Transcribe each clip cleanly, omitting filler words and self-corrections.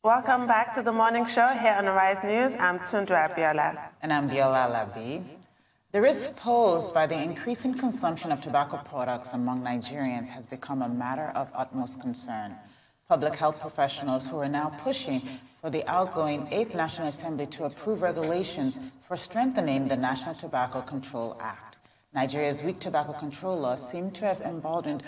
Welcome back to the morning show here on Arise News. I'm Tundra Abiola. And I'm Biola Labi. The risk posed by the increasing consumption of tobacco products among Nigerians has become a matter of utmost concern. Public health professionals who are now pushing for the outgoing 8th National Assembly to approve regulations for strengthening the National Tobacco Control Act. Nigeria's weak tobacco control laws seem to have emboldened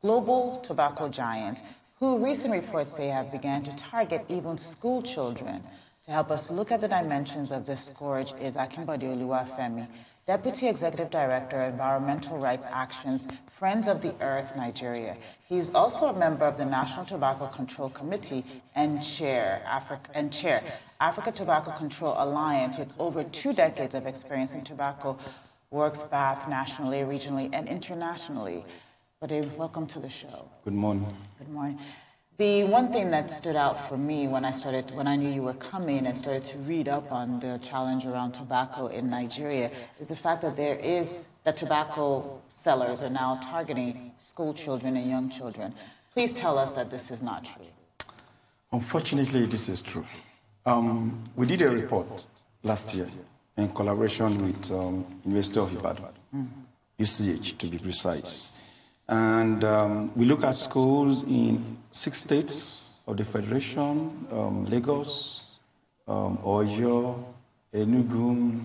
global tobacco giants, who recent reports say have begun to target even school children. To help us look at the dimensions of this scourge is Akinbode Oluwafemi, Deputy Executive Director of Environmental Rights Actions, Friends of the Earth, Nigeria. He's also a member of the National Tobacco Control Committee and Chair Africa Tobacco Control Alliance, with over 2 decades of experience in tobacco works both nationally, regionally, and internationally. Welcome to the show. Good morning. Good morning. The one thing that stood out for me when I knew you were coming and started to read up on the challenge around tobacco in Nigeria is the fact that tobacco sellers are now targeting school children and young children. Please tell us that this is not true. Unfortunately, this is true. We did a report last year in collaboration with University of Ibadan, UCH to be precise. And we look at schools in 6 states of the Federation, Lagos, Oyo, Enugu,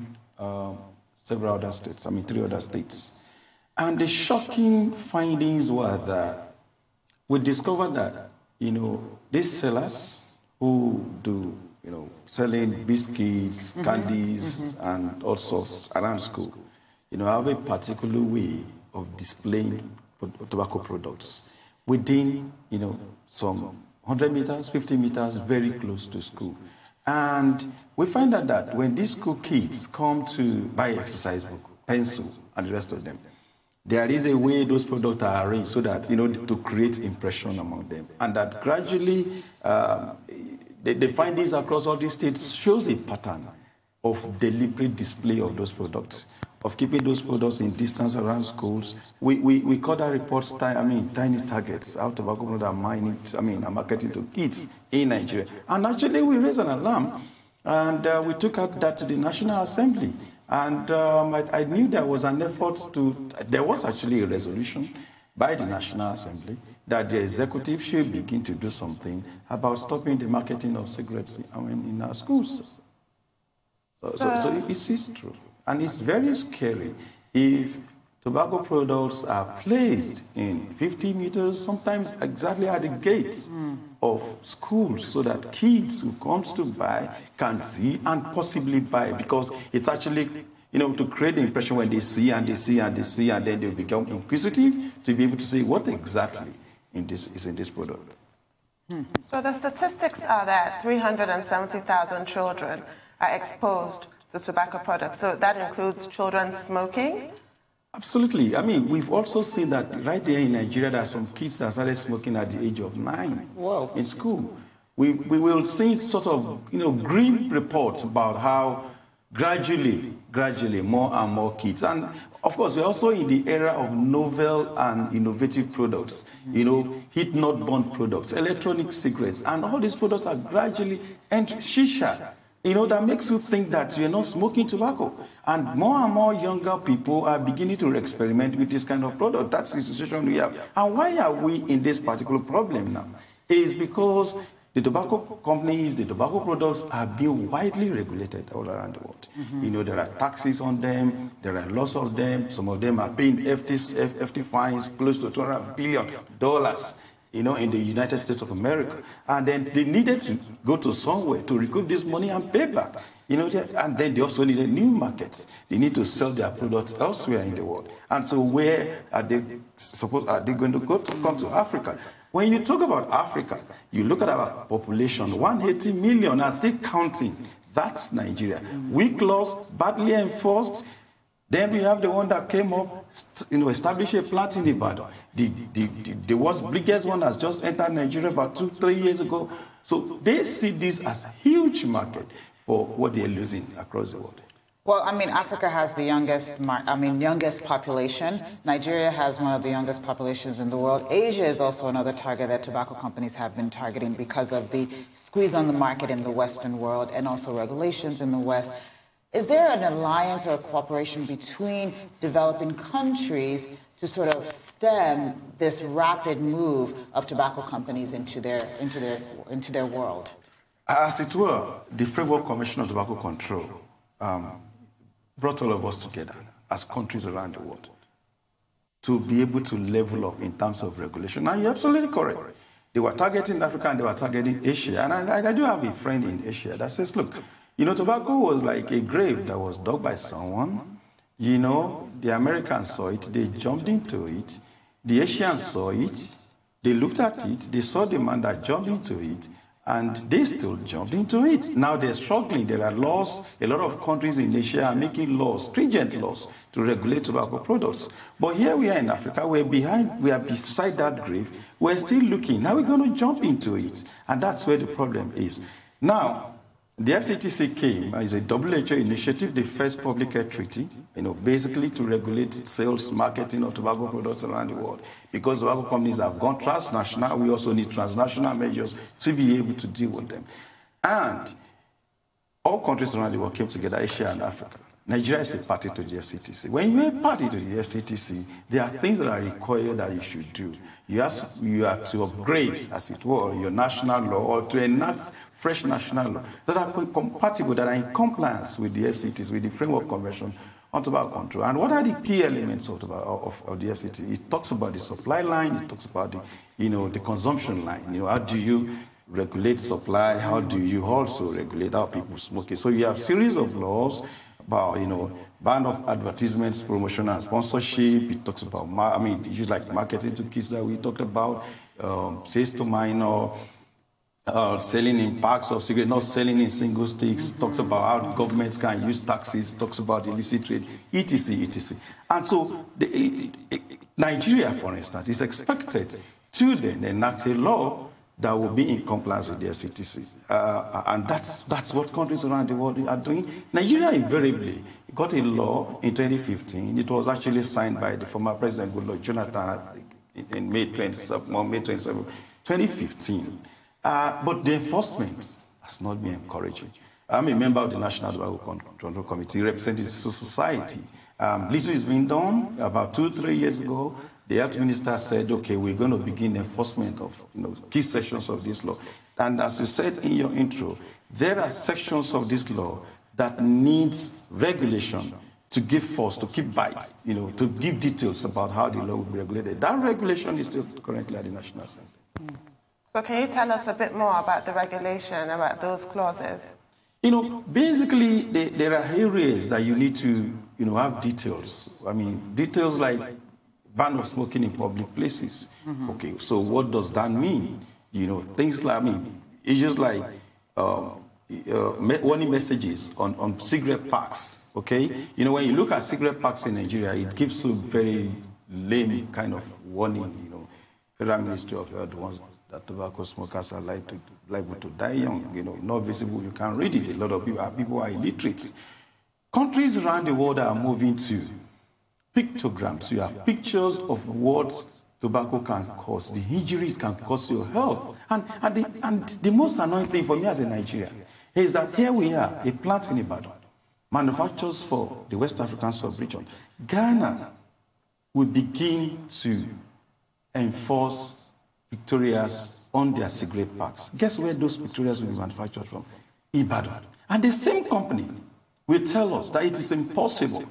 several other states, 3 other states. And the shocking findings were that we discovered that, these sellers who do, selling biscuits, candies, and all sorts around school, have a particular way of displaying tobacco products within, some 100 meters, 50 meters, very close to school. And we find out that when these school kids come to buy exercise book, pencil, and the rest of them, there is a way those products are arranged so that, to create impression among them. And that gradually, the findings across all these states shows a pattern of deliberate display of those products, of keeping those products in distance around schools. We call that reports, tiny targets, how tobacco products are marketing to kids in Nigeria. And actually, we raised an alarm, and we took out that to the National Assembly. And I knew there was an effort there was actually a resolution by the National Assembly that the executive should begin to do something about stopping the marketing of cigarettes in our schools. So it is true. And it's very scary if tobacco products are placed in 50 meters, sometimes exactly at the gates of schools, so that kids who come to buy can see and possibly buy, because it's actually, to create the impression when they see and they see and they see, and then they become inquisitive to be able to say what exactly is in this product. So the statistics are that 370,000 children are exposed to tobacco products. So that includes children smoking? Absolutely. We've also seen that right there in Nigeria, there are some kids that started smoking at the age of 9 in school. We will see sort of, grim reports about how gradually, more and more kids. And of course, we're also in the era of novel and innovative products, heat-not-burn products, electronic cigarettes, and all these products are gradually entering shisha. That makes you think that you're not smoking tobacco. And more younger people are beginning to experiment with this kind of product. That's the situation we have. And why are we in this particular problem now? It is because the tobacco companies, the tobacco products are being widely regulated all around the world. There are taxes on them, there are lots of them. Some of them are paying hefty fines, close to $200 billion. In the United States of America. And then they needed to go to somewhere to recoup this money and pay back. And then they also needed new markets. They need to sell their products elsewhere in the world. And so where are they going to come to Africa? When you talk about Africa, you look at our population, 180 million, and still counting. That's Nigeria. Weak laws, badly enforced. Then we have the one that came up, established a plant in Ibadan. The world's biggest one has just entered Nigeria about 2-3 years ago. So they see this as a huge market for what they're losing across the world. Well, I mean, Africa has the youngest population. Nigeria has one of the youngest populations in the world. Asia is also another target that tobacco companies have been targeting because of the squeeze on the market in the Western world and also regulations in the West. Is there an alliance or a cooperation between developing countries to sort of stem this rapid move of tobacco companies into their world? As it were, the Framework Convention on Tobacco Control brought all of us together as countries around the world to be able to level up in terms of regulation. And you're absolutely correct. They were targeting Africa and they were targeting Asia. And I do have a friend in Asia that says, look, you know, tobacco was like a grave that was dug by someone. You know, the Americans saw it, they jumped into it. The Asians saw it, they looked at it, they saw the man that jumped into it, and they still jumped into it. Now they're struggling. There are laws. A lot of countries in Asia are making laws, stringent laws, to regulate tobacco products. But here we are in Africa, we are beside that grave. We're still looking. Now we're going to jump into it. And that's where the problem is. Now, the FCTC came as a WHO initiative, the first public health treaty, you know, basically to regulate sales, marketing of tobacco products around the world. Because tobacco companies have gone transnational, we also need transnational measures to be able to deal with them. And all countries around the world came together, Asia and Africa. Nigeria is a party to the FCTC. When you're a party to the FCTC, there are things that are required that you should do. You have to upgrade, as it were, your national law or to enact fresh national law that are compatible, that are in compliance with the FCTC, with the Framework Convention on Tobacco Control. And what are the key elements of the FCTC? It talks about the supply line, it talks about the consumption line. You know, how do you regulate supply? How do you also regulate how people smoke it? So you have a series of laws about, ban of advertisements, promotion and sponsorship. It talks about, issues like marketing to kids that we talked about, sales to minor, selling in packs of cigarettes, not selling in single sticks, talks about how governments can use taxes, talks about illicit trade, etc., etc. And so Nigeria, for instance, is expected to then enact a law that will be in compliance with the FCTC. And that's what countries around the world are doing. Nigeria invariably got a law in 2015. It was actually signed by the former President Goodluck Jonathan in May 27, 2015. But the enforcement has not been encouraging. I'm a member of the National Tobacco Control Committee representing civil society. Little is being done. About 2-3 years ago, the health minister said, okay, we're going to begin enforcement of key sections of this law. And as you said in your intro, there are sections of this law that needs regulation to give force, to keep bites, to give details about how the law will be regulated. That regulation is still currently at the National Assembly. So can you tell us a bit more about the regulation, about those clauses? Basically, there are areas that you need to, have details. Details like ban of smoking in public places. Mm-hmm. Okay, so what does that mean? Things like, issues like warning messages on cigarette packs, okay? When you look at cigarette packs in Nigeria, it gives you very lame kind of warning, Federal Ministry of Health wants that tobacco smokers are liable to die young, not visible, you can't read it. A lot of people are illiterate. Countries around the world are moving to pictograms. You have pictures of what tobacco can cause, the injuries can cause your health. And the most annoying thing for me as a Nigerian is that here we are, a plant in Ibadan, manufactures for the West African sub-region. Ghana will begin to enforce pictorials on their cigarette packs. Guess where those pictorials will be manufactured from? Ibadan. And the same company will tell us that it is impossible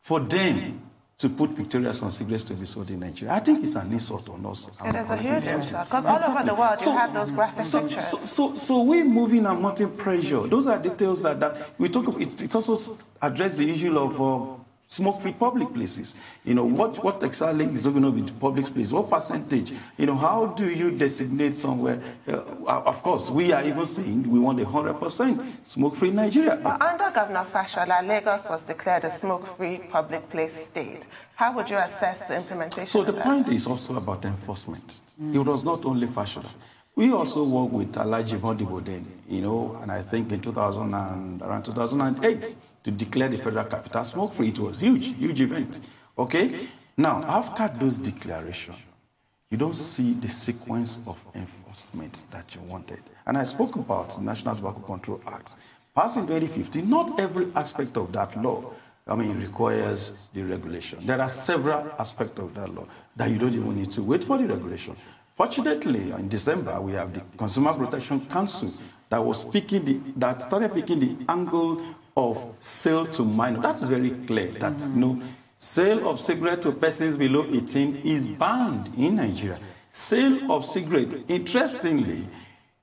for them to put pictorials on cigarettes to be sold in Nigeria. I think it's an insult on us. It is a huge insult, because all over the world you have those graphic pictures. So we're moving and mounting pressure. Those are details that we talk about. It also addresses the issue of smoke-free public places. What exactly is going to be the public place? What percentage? How do you designate somewhere? Of course, we are even saying we want 100% smoke-free Nigeria. But under Governor Fashola, Lagos was declared a smoke-free public place state. How would you assess the implementation So of the that? point is also about enforcement. It was not only Fashola. We also work with Alhaji Modibo, you know, and I think in around 2008, to declare the federal capital smoke-free. It was huge event, okay? Now, after those declarations, you don't see the sequence of enforcement that you wanted. And I spoke about the National Tobacco Control Act. Passed in 2015, not every aspect of that law, requires the regulation. There are several aspects of that law that you don't even need to wait for the regulation. Fortunately, in December, we have the Consumer Protection Council that started picking the angle of sale to minor. That's very clear that sale of cigarette to persons below 18 is banned in Nigeria. Sale of cigarette, interestingly,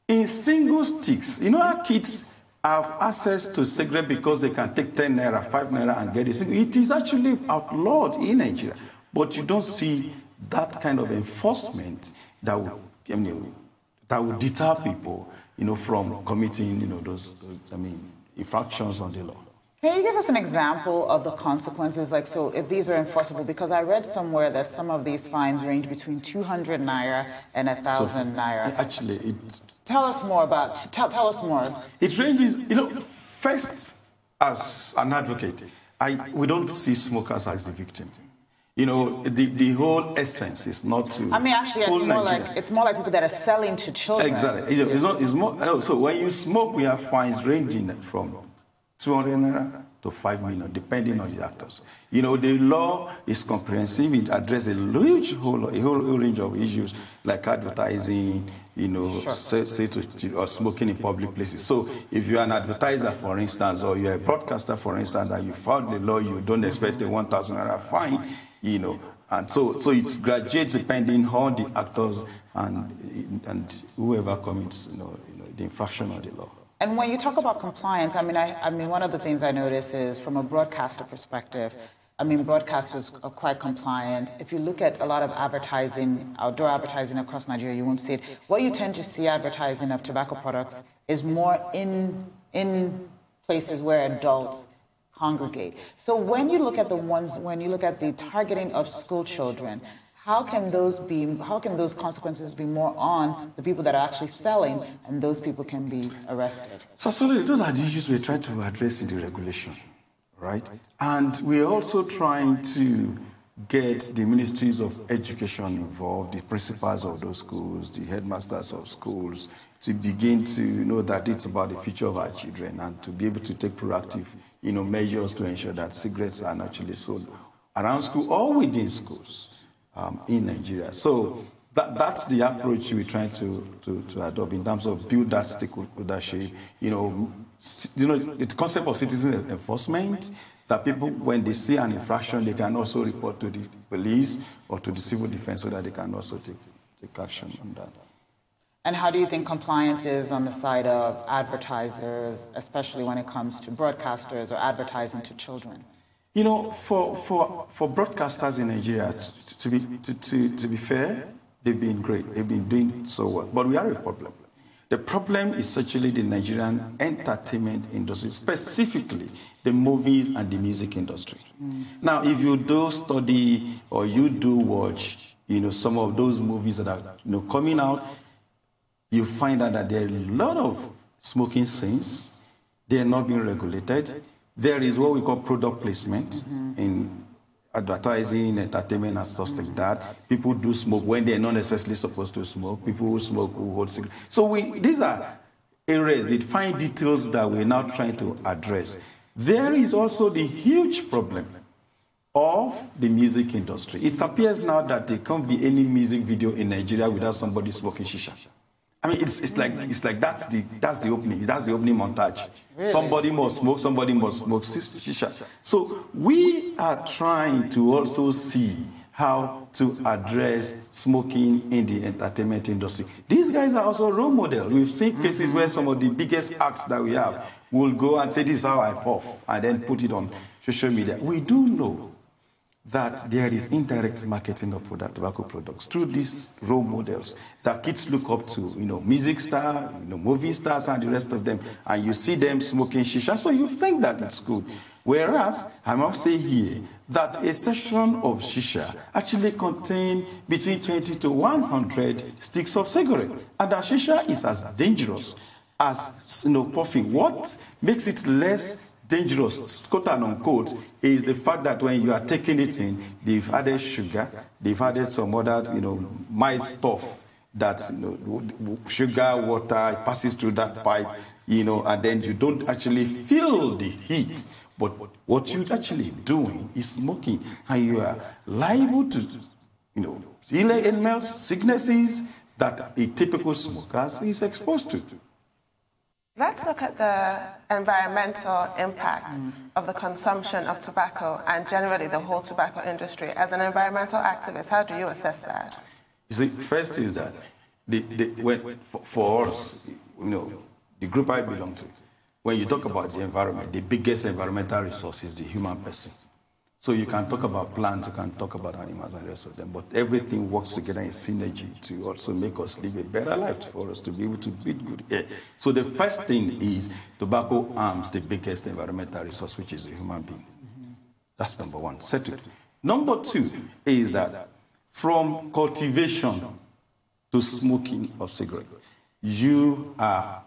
in single sticks. You know how kids have access to cigarette because they can take 10 naira, 5 naira and get it. It is actually outlawed in Nigeria. But you don't see that kind of enforcement that would deter people, from committing, those infractions on the law. Can you give us an example of the consequences? Like, so if these are enforceable, because I read somewhere that some of these fines range between 200 naira and 1,000 naira. Actually, tell us more about. Tell us more. It ranges. First, as an advocate, we don't see smokers as the victim. The whole essence is not to. Actually, it's more like people that are selling to children. Exactly. It's more. So when you smoke, we have fines ranging from 200 naira to 5 million, depending on the actors. The law is comprehensive. It addresses a whole range of issues like advertising, or smoking in public places. So if you're an advertiser, for instance, or you're a broadcaster, for instance, and you filed the law, you don't expect a 1,000 naira fine, and so it graduates depending on the actors and whoever commits, the infraction of the law. And when you talk about compliance, one of the things I notice is from a broadcaster perspective, broadcasters are quite compliant. If you look at a lot of advertising, outdoor advertising across Nigeria, you won't see it. What you tend to see advertising of tobacco products is more in places where adults congregate. So when you look at the targeting of school children, how can those consequences be more on the people that are actually selling, and those people can be arrested? So absolutely, those are the issues we're trying to address in the regulation, right? And we're also trying to get the ministries of education involved, the principals of those schools, the headmasters of schools, to begin to know that it's about the future of our children and to be able to take proactive, measures to ensure that cigarettes are not actually sold around school or within schools. In Nigeria. So that's the approach we're trying to adopt in terms of build that stakeholdership. The concept of citizen enforcement, that people, when they see an infraction, they can also report to the police or to the civil defense so that they can also take action on that. And how do you think compliance is on the side of advertisers, especially when it comes to broadcasters or advertising to children? For broadcasters in Nigeria, to be fair, they've been great. They've been doing so well. But we have a problem. The problem is actually the Nigerian entertainment industry, specifically the movies and the music industry. Now, if you do study or you do watch, some of those movies that are coming out, you find out that there are a lot of smoking scenes. They are not being regulated. There is what we call product placement in advertising, entertainment, and stuff like that. People do smoke when they're not necessarily supposed to smoke. People who smoke, who hold cigarettes. So these are areas, the fine details that we're now trying to address. There is also the huge problem of the music industry. It appears now that there can't be any music video in Nigeria without somebody smoking shisha. It's like that's the opening montage. Really? Somebody must smoke shisha. So we are trying to also see how to address smoking in the entertainment industry. These guys are also role models. We've seen cases where some of the biggest acts that we have will go and say, "This is how I puff," and then put it on social media. We do know that there is indirect marketing of tobacco products through these role models that kids look up to, music stars, movie stars and the rest of them, and you see them smoking shisha, so you think that it's good. Whereas, I must say here that a section of shisha actually contains between 20 to 100 sticks of cigarette, and that shisha is as dangerous as puffing. What makes it less dangerous, quote and unquote, is the fact that when you are taking it in, they've added sugar, they've added some other, mild stuff that, sugar, water, it passes through that pipe, and then you don't actually feel the heat. But what you're actually doing is smoking, and you are liable to, ill ailments, sicknesses that a typical smoker is exposed to. Let's look at the environmental impact of the consumption of tobacco and generally the whole tobacco industry. As an environmental activist, how do you assess that? You see, first is that for us, the group I belong to, when you talk about the environment, the biggest environmental resource is the human person. So you can talk about plants, you can talk about animals and the rest of them, but everything works together in synergy to also make us live a better life, for us to be able to breathe good air. So the first thing is tobacco harms the biggest environmental resource, which is the human being. That's number one. Settled. Number two is that from cultivation to smoking of cigarette, you are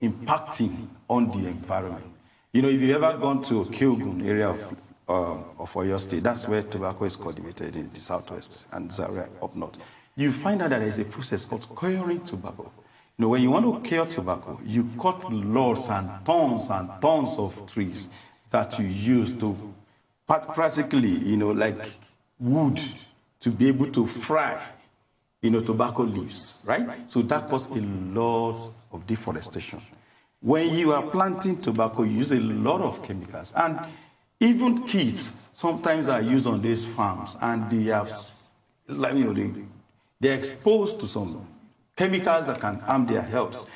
impacting on the environment. If you've ever gone to Kilgun area of Oyo State, that's where tobacco is cultivated in the southwest and Zaria up north. You find out that there's a process called curing tobacco. When you want to cure tobacco, you cut lots and tons of trees that you use to practically, like wood, to be able to fry, tobacco leaves, right? So that causes a lot of deforestation. When you are planting tobacco, you use a lot of chemicals, and even kids sometimes are used on these farms, and they have, they're exposed to some chemicals that can harm their health.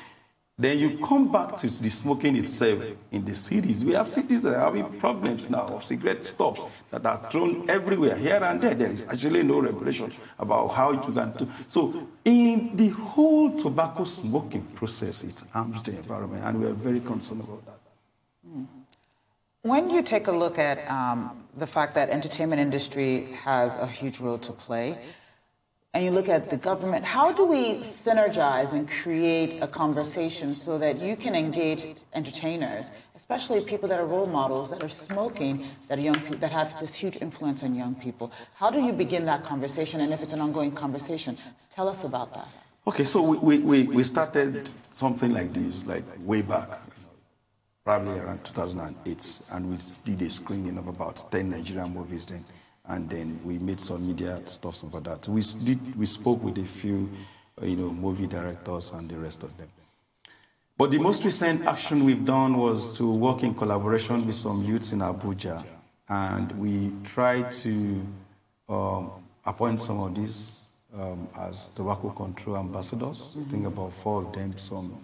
Then you come back to the smoking itself in the cities. We have cities that are having problems now of cigarette stubs that are thrown everywhere, here and there. There is actually no regulation about how it can do. So in the whole tobacco smoking process, it harms the environment, and we are very concerned about that. When you take a look at the fact that entertainment industry has a huge role to play, and you look at the government, how do we synergize and create a conversation so that you can engage entertainers, especially people that are role models, that are smoking, that are young people, that have this huge influence on young people? How do you begin that conversation? And if it's an ongoing conversation, tell us about that. Okay, so we started something like this, like way back, probably around 2008, and we did a screening of about 10 Nigerian movies then. And then we made some media stuff about that. We spoke with a few, movie directors and the rest of them. But the most recent action we've done was to work in collaboration with some youths in Abuja, and we tried to appoint some of these as tobacco control ambassadors. I think about 4 of them, some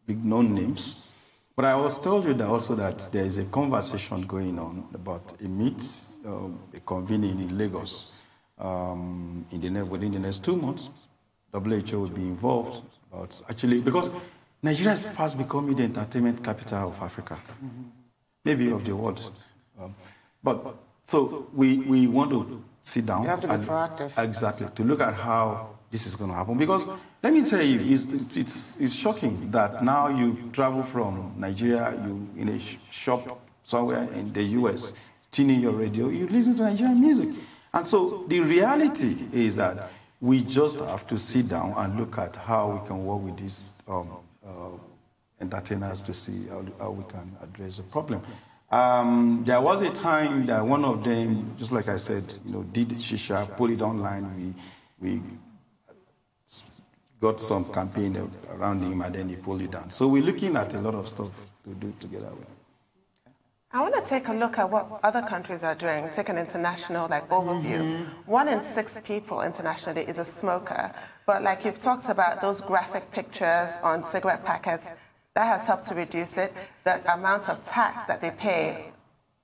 big known names. But I was told you that also that there is a conversation going on about a meet, a convening in Lagos within the next 2 months. WHO will be involved, actually, because Nigeria is fast becoming the entertainment capital of Africa, maybe of the world. So we want to sit down. You have to be proactive. Exactly, to look at how this is going to happen. Because let me tell you, it's shocking that now you travel from Nigeria, you in a shop somewhere in the US, tuning your radio, you listen to Nigerian music. And so the reality is that we just have to sit down and look at how we can work with these entertainers to see how we can address the problem. There was a time that one of them, just like I said, did shisha, put it online. We got some campaign around him, and then he pulled it down. So we're looking at a lot of stuff to do together with him. I want to take a look at what other countries are doing, take an international overview. 1 in 6 people internationally is a smoker, but like you've talked about those graphic pictures on cigarette packets, that has helped to reduce it. The amount of tax that they pay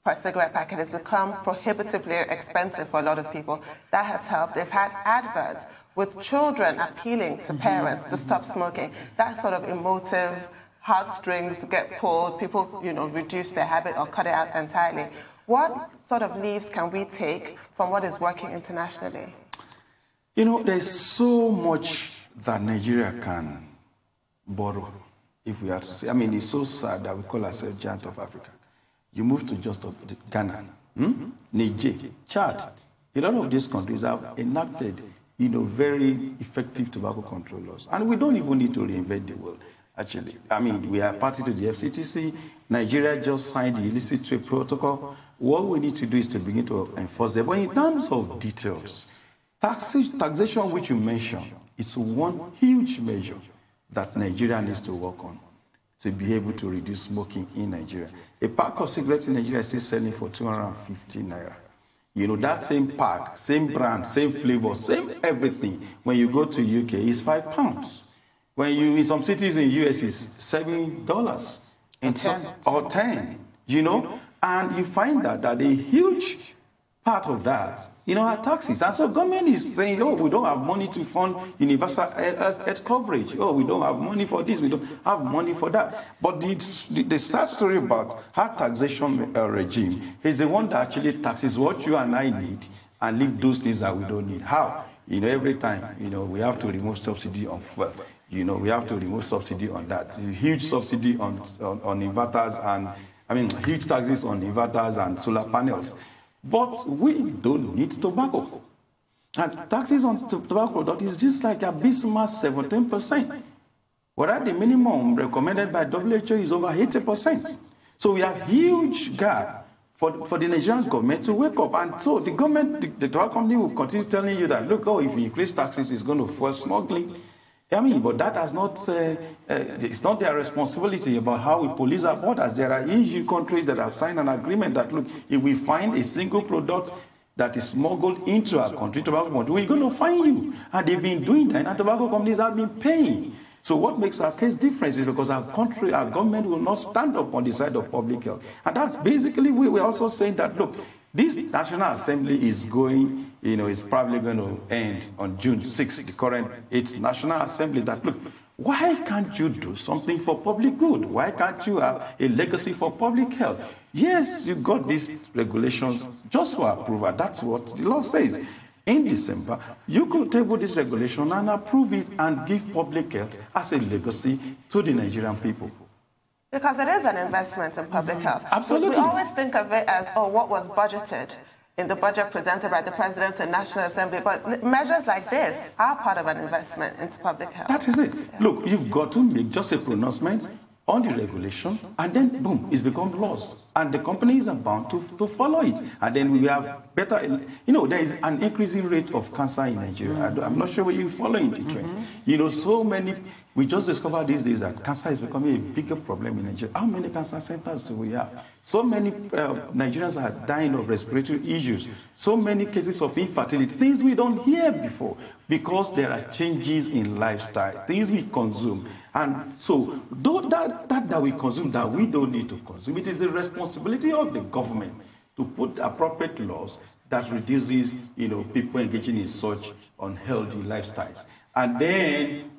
per cigarette packet has become prohibitively expensive for a lot of people. That has helped. They've had adverts with children appealing to parents to stop smoking. That sort of emotive heartstrings get pulled, people, reduce their habit or cut it out entirely. What sort of leaves can we take from what is working internationally? There's so much that Nigeria can borrow, if we have to say. I mean, it's so sad that we call ourselves giant of Africa. You move to just Ghana, Niger, Chad. A lot of these countries have enacted, very effective tobacco control laws. And we don't even need to reinvent the world, actually. I mean, we are party to the FCTC. Nigeria just signed the illicit trade protocol. What we need to do is to begin to enforce them. But in terms of details, taxation, which you mentioned, is one huge measure that Nigeria needs to work on to be able to reduce smoking in Nigeria. A pack of cigarettes in Nigeria is still selling for 250 naira. That same pack, same brand, same flavor, same everything, when you go to UK, is £5. When you, in some cities in the US, it's $7 or 10, and you find that a huge part of that, are taxes. And so government is saying, we don't have money to fund universal health coverage. We don't have money for this, we don't have money for that. But the sad story about our taxation regime is the one that actually taxes what you and I need and leave those things that we don't need. How? Every time, we have to remove subsidy on fuel. We have to remove subsidy on that. There's a huge subsidy on inverters and, huge taxes on inverters and solar panels. But we don't need tobacco. And taxes on tobacco product is just like abysmal 17%. Whereas the minimum recommended by WHO is over 80%. So we have huge gap for the Nigerian government to wake up. And so the government, the tobacco company will continue telling you that, look, if you increase taxes, it's going to fuel smuggling. But that has not, it's not their responsibility about how we police our borders. There are EU countries that have signed an agreement that, look, if we find a single product that is smuggled into our country, tobacco country, we're going to fine you. And they've been doing that, and tobacco companies have been paying. So what makes our case different is because our country, our government will not stand up on the side of public health. And that's basically, we're also saying that, look, this National Assembly is going, is probably going to end on June 6th, the current 8th National Assembly, that, look, why can't you do something for public good? Why can't you have a legacy for public health? Yes, you got these regulations just for approval. That's what the law says. In December, you could table this regulation and approve it and give public health as a legacy to the Nigerian people. Because it is an investment in public health. Absolutely. We always think of it as, what was budgeted in the budget presented by the President and National Assembly. But measures like this are part of an investment into public health. That is it. Yeah. Look, you've got to make just a pronouncement on the regulation, and then, boom, it's become laws. And the companies are bound to follow it. And then we have better, there is an increasing rate of cancer in Nigeria. I'm not sure whether you're following the trend. So many, we just discovered these days that cancer is becoming a bigger problem in Nigeria. How many cancer centers do we have? So many Nigerians are dying of respiratory issues. So many cases of infertility, things we don't hear before, because there are changes in lifestyle, things we consume. And so, that we consume, that we don't need to consume, it is the responsibility of the government to put appropriate laws that reduces, people engaging in such unhealthy lifestyles. And then,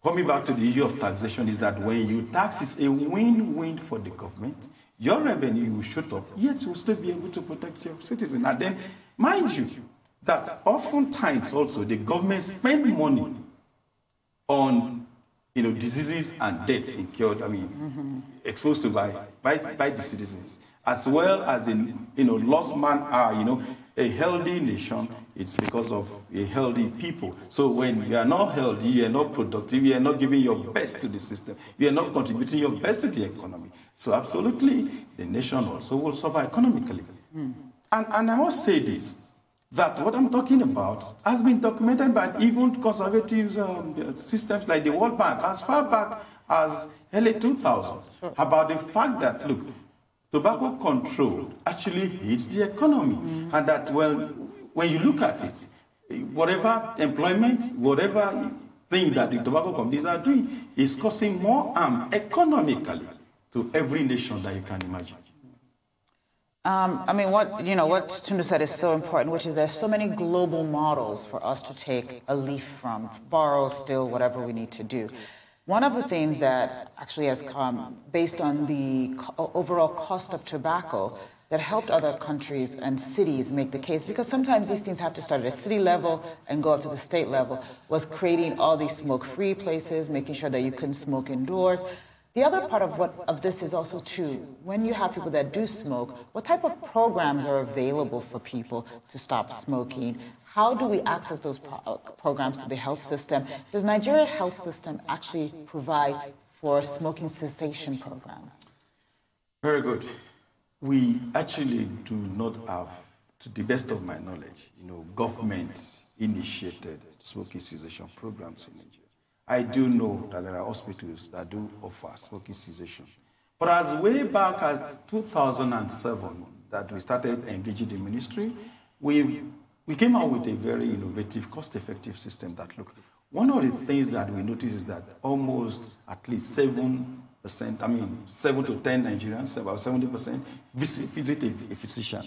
coming back to the issue of taxation, is that when you tax, it's a win-win for the government. Your revenue will shoot up, yet you'll still be able to protect your citizens. And then, mind you, that oftentimes also the government spend money on, diseases and deaths incurred, exposed to by the citizens, as well as in, lost man are, a healthy nation, it's because of a healthy people. So when you are not healthy, you are not productive, you are not giving your best to the system, you are not contributing your best to the economy. So absolutely, the nation also will suffer economically. And I must say this, that what I'm talking about has been documented by even conservative systems like the World Bank as far back as early 2000, about the fact that, look, tobacco control actually hits the economy, and that when you look at it, whatever employment, whatever thing that the tobacco companies are doing is causing more harm economically to every nation that you can imagine. I mean, what Tunde said is so important, which is there's so many global models for us to take a leaf from, borrow, steal, whatever we need to do. One of the things that actually has come based on the overall cost of tobacco that helped other countries and cities make the case, because sometimes these things have to start at a city level and go up to the state level, was creating all these smoke-free places, making sure that you couldn't smoke indoors. The other part of this is also, too, when you have people that do smoke, what type of programs are available for people to stop smoking? How do we access those programs to the health system? Does Nigeria's health system actually provide for smoking cessation programs? Very good. We actually do not have, to the best of my knowledge, government-initiated smoking cessation programs in Nigeria. I do know that there are hospitals that do offer smoking cessation. But as way back as 2007 that we started engaging the ministry, we came out with a very innovative, cost-effective system that, look, one of the things that we notice is that almost at least 7 to 10 Nigerians, about 70%, visit a physician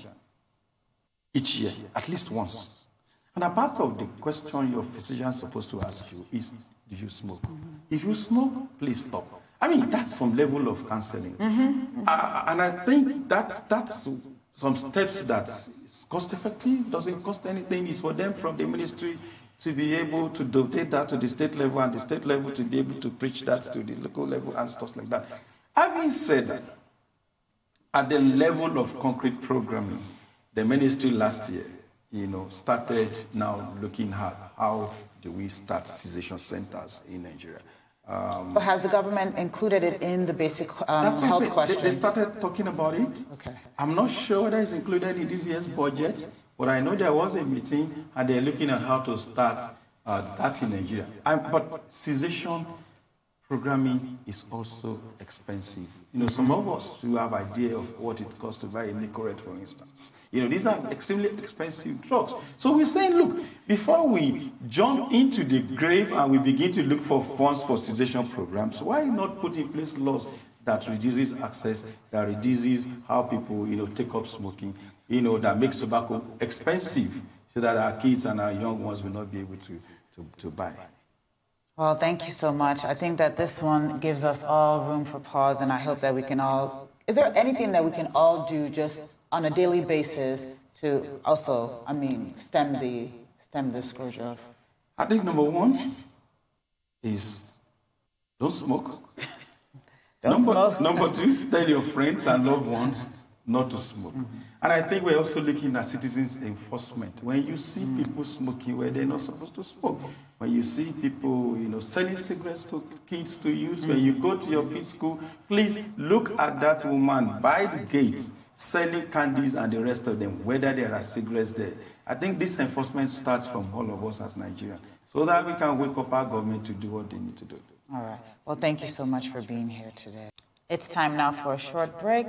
each year, at least once. And a part of the question your physician is supposed to ask you is, do you smoke? If you smoke, please stop. I mean, that's some level of counseling. And I think that's some steps that is cost-effective, doesn't cost anything. It's for them from the ministry to be able to donate that to the state level, and the state level to be able to preach that to the local level and stuff like that. Having said that, at the level of concrete programming, the ministry last year, started now looking at how do we start cessation centers in Nigeria. But has the government included it in the basic health questions? They started talking about it. Okay. I'm not sure whether it's included in this year's budget, but I know there was a meeting and they're looking at how to start that in Nigeria. But cessation programming is also expensive. Some of us who have idea of what it costs to buy a Nicorette, for instance. These are extremely expensive drugs. So we're saying, look, before we jump into the grave and we begin to look for funds for cessation programs, why not put in place laws that reduces access, that reduces how people, take up smoking, that makes tobacco expensive so that our kids and our young ones will not be able to buy. Well, thank you so much. I think that this one gives us all room for pause, and I hope that we can all... Is there anything that we can all do just on a daily basis to also, stem the scourge of... I think number one is don't smoke. Number two, tell your friends and loved ones not to smoke. And I think we're also looking at citizens' enforcement. When you see people smoking where they're not supposed to smoke, when you see people, selling cigarettes to kids, to youths, when you go to your kids' school, please look at that woman by the gates selling candies and the rest of them, whether there are cigarettes there. I think this enforcement starts from all of us as Nigerians, so that we can wake up our government to do what they need to do. All right. Well, thank you so much for being here today. It's time now for a short break.